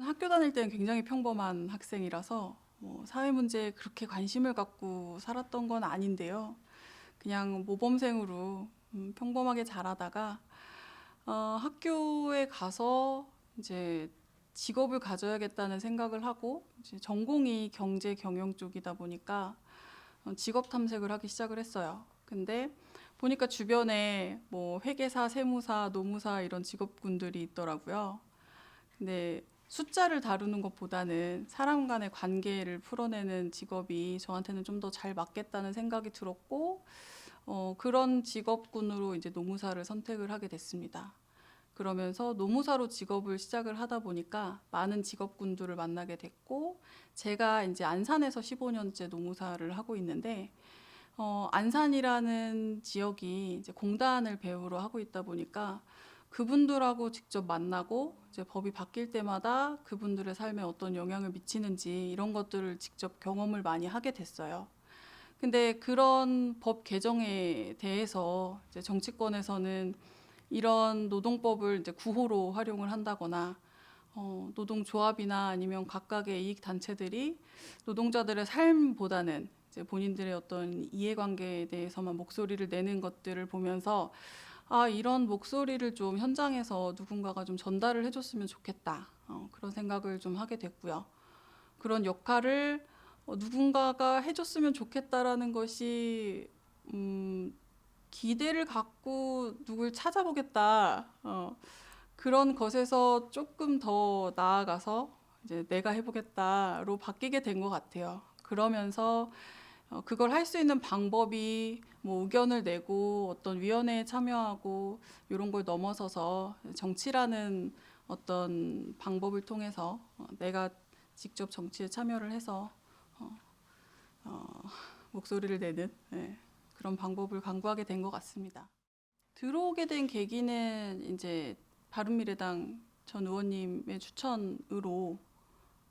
학교 다닐 때는 굉장히 평범한 학생이라서 뭐 사회 문제에 그렇게 관심을 갖고 살았던 건 아닌데요. 그냥 모범생으로 평범하게 자라다가 학교에 가서 이제 직업을 가져야겠다는 생각을 하고 이제 전공이 경제 경영 쪽이다 보니까 직업 탐색을 하기 시작을 했어요. 근데 보니까 주변에 뭐 회계사, 세무사, 노무사 이런 직업군들이 있더라고요. 근데 숫자를 다루는 것보다는 사람 간의 관계를 풀어내는 직업이 저한테는 좀 더 잘 맞겠다는 생각이 들었고, 그런 직업군으로 이제 노무사를 선택을 하게 됐습니다. 그러면서 노무사로 직업을 시작을 하다 보니까 많은 직업군들을 만나게 됐고, 제가 이제 안산에서 15년째 노무사를 하고 있는데, 안산이라는 지역이 이제 공단을 배후로 하고 있다 보니까 그분들하고 직접 만나고 이제 법이 바뀔 때마다 그분들의 삶에 어떤 영향을 미치는지 이런 것들을 직접 경험을 많이 하게 됐어요. 근데 그런 법 개정에 대해서 이제 정치권에서는 이런 노동법을 이제 구호로 활용을 한다거나 노동조합이나 아니면 각각의 이익 단체들이 노동자들의 삶보다는 이제 본인들의 어떤 이해관계에 대해서만 목소리를 내는 것들을 보면서 이런 목소리를 좀 현장에서 누군가가 좀 전달을 해줬으면 좋겠다. 그런 생각을 좀 하게 됐고요. 그런 역할을 누군가가 해줬으면 좋겠다라는 것이 기대를 갖고 누굴 찾아보겠다. 그런 것에서 조금 더 나아가서 이제 내가 해보겠다로 바뀌게 된 것 같아요. 그러면서 그걸 할 수 있는 방법이 뭐 의견을 내고 어떤 위원회에 참여하고 이런 걸 넘어서서 정치라는 어떤 방법을 통해서 내가 직접 정치에 참여를 해서 목소리를 내는 그런 방법을 강구하게 된 것 같습니다. 들어오게 된 계기는 이제 바른미래당 전 의원님의 추천으로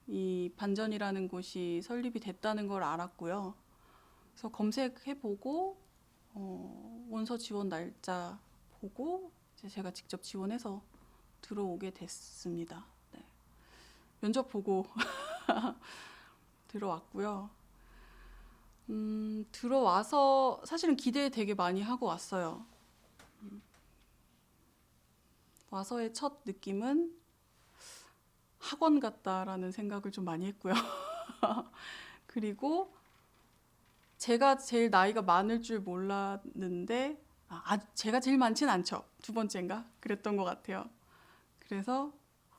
이 반전이라는 곳이 설립이 됐다는 걸 알았고요. 그래서 검색해보고 원서 지원 날짜 보고 이제 제가 직접 지원해서 들어오게 됐습니다. 네. 면접 보고 들어왔고요. 들어와서 사실은 기대 되게 많이 하고 왔어요. 와서의 첫 느낌은 학원 같다라는 생각을 좀 많이 했고요. 그리고 제가 제일 나이가 많을 줄 몰랐는데 제가 제일 많진 않죠. 두 번째인가? 그랬던 것 같아요. 그래서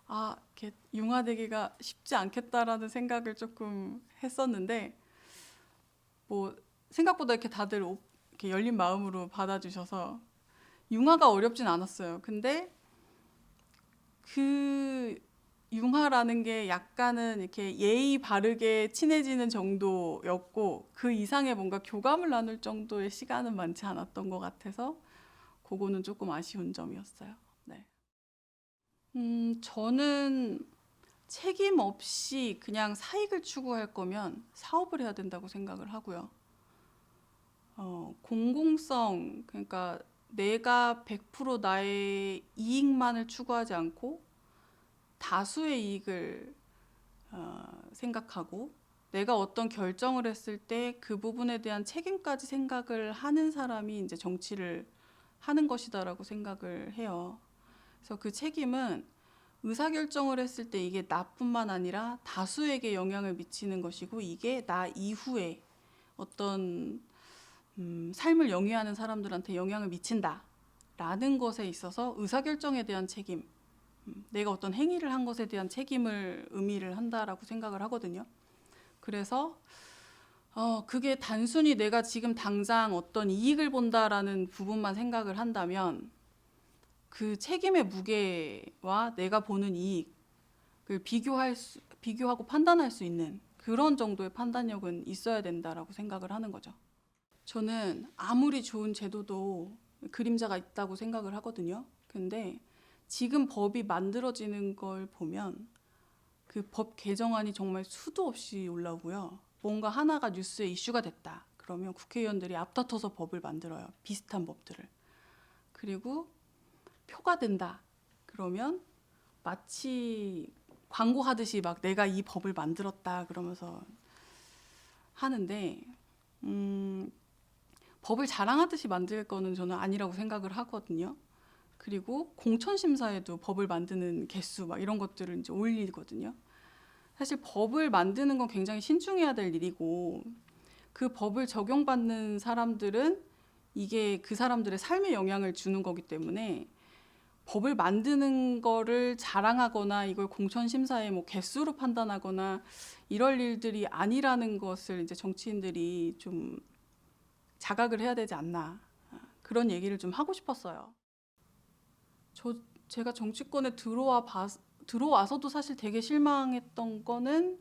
이렇게 융화되기가 쉽지 않겠다라는 생각을 조금 했었는데 뭐 생각보다 이렇게 다들 이렇게 열린 마음으로 받아주셔서 융화가 어렵진 않았어요. 근데 그 융화라는 게 약간은 이렇게 예의 바르게 친해지는 정도였고 그 이상의 뭔가 교감을 나눌 정도의 시간은 많지 않았던 것 같아서 그거는 조금 아쉬운 점이었어요. 네. 저는 책임 없이 그냥 사익을 추구할 거면 사업을 해야 된다고 생각을 하고요. 공공성, 그러니까 내가 100% 나의 이익만을 추구하지 않고 다수의 이익을 생각하고 내가 어떤 결정을 했을 때 그 부분에 대한 책임까지 생각을 하는 사람이 이제 정치를 하는 것이다라고 생각을 해요. 그래서 그 책임은 의사결정을 했을 때 이게 나뿐만 아니라 다수에게 영향을 미치는 것이고 이게 나 이후에 어떤 삶을 영위하는 사람들한테 영향을 미친다라는 것에 있어서 의사결정에 대한 책임, 내가 어떤 행위를 한 것에 대한 책임을 의미를 한다라고 생각을 하거든요. 그래서 그게 단순히 내가 지금 당장 어떤 이익을 본다라는 부분만 생각을 한다면 그 책임의 무게와 내가 보는 이익을 비교하고 판단할 수 있는 그런 정도의 판단력은 있어야 된다라고 생각을 하는 거죠. 저는 아무리 좋은 제도도 그림자가 있다고 생각을 하거든요. 근데 지금 법이 만들어지는 걸 보면 그 법 개정안이 정말 수도 없이 올라오고요. 뭔가 하나가 뉴스에 이슈가 됐다. 그러면 국회의원들이 앞다퉈서 법을 만들어요. 비슷한 법들을. 그리고 표가 된다. 그러면 마치 광고하듯이 막 내가 이 법을 만들었다 그러면서 하는데 법을 자랑하듯이 만들 거는 저는 아니라고 생각을 하거든요. 그리고 공천 심사에도 법을 만드는 개수 막 이런 것들을 이제 올리거든요. 사실 법을 만드는 건 굉장히 신중해야 될 일이고 그 법을 적용받는 사람들은 이게 그 사람들의 삶에 영향을 주는 거기 때문에 법을 만드는 거를 자랑하거나 이걸 공천 심사의 뭐 개수로 판단하거나 이럴 일들이 아니라는 것을 이제 정치인들이 좀 자각을 해야 되지 않나 그런 얘기를 좀 하고 싶었어요. 제가 정치권에 들어와서도 사실 되게 실망했던 거는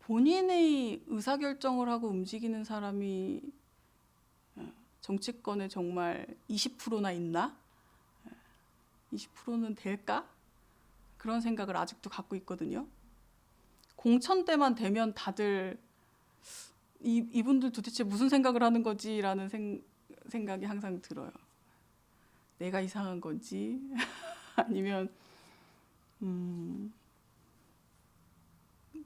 본인의 의사결정을 하고 움직이는 사람이 정치권에 정말 20%나 있나? 20%는 될까? 그런 생각을 아직도 갖고 있거든요. 공천 때만 되면 다들 이분들 도대체 무슨 생각을 하는 거지라는 생각이 항상 들어요. 내가 이상한 건지 아니면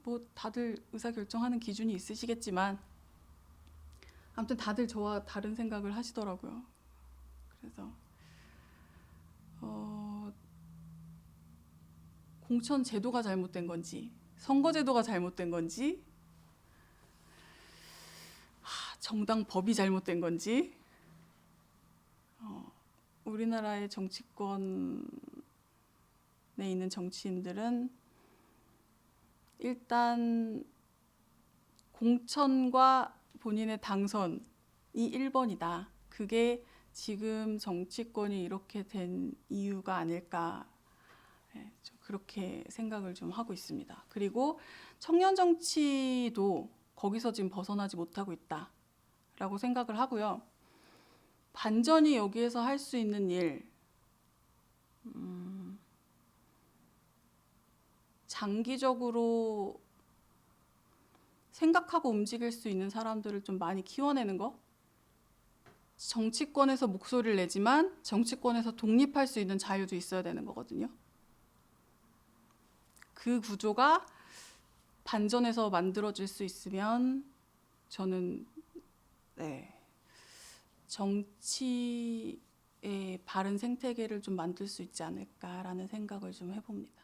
뭐 다들 의사결정하는 기준이 있으시겠지만 아무튼 다들 저와 다른 생각을 하시더라고요. 그래서 공천 제도가 잘못된 건지 선거 제도가 잘못된 건지 정당 법이 잘못된 건지 우리나라의 정치권에 있는 정치인들은 일단 공천과 본인의 당선이 1번이다. 그게 지금 정치권이 이렇게 된 이유가 아닐까 좀 그렇게 생각을 좀 하고 있습니다. 그리고 청년 정치도 거기서 지금 벗어나지 못하고 있다라고 생각을 하고요. 반전이 여기에서 할 수 있는 일, 장기적으로 생각하고 움직일 수 있는 사람들을 좀 많이 키워내는 거. 정치권에서 목소리를 내지만 정치권에서 독립할 수 있는 자유도 있어야 되는 거거든요. 그 구조가 반전해서 만들어질 수 있으면 저는 정치의 바른 생태계를 좀 만들 수 있지 않을까라는 생각을 좀 해봅니다.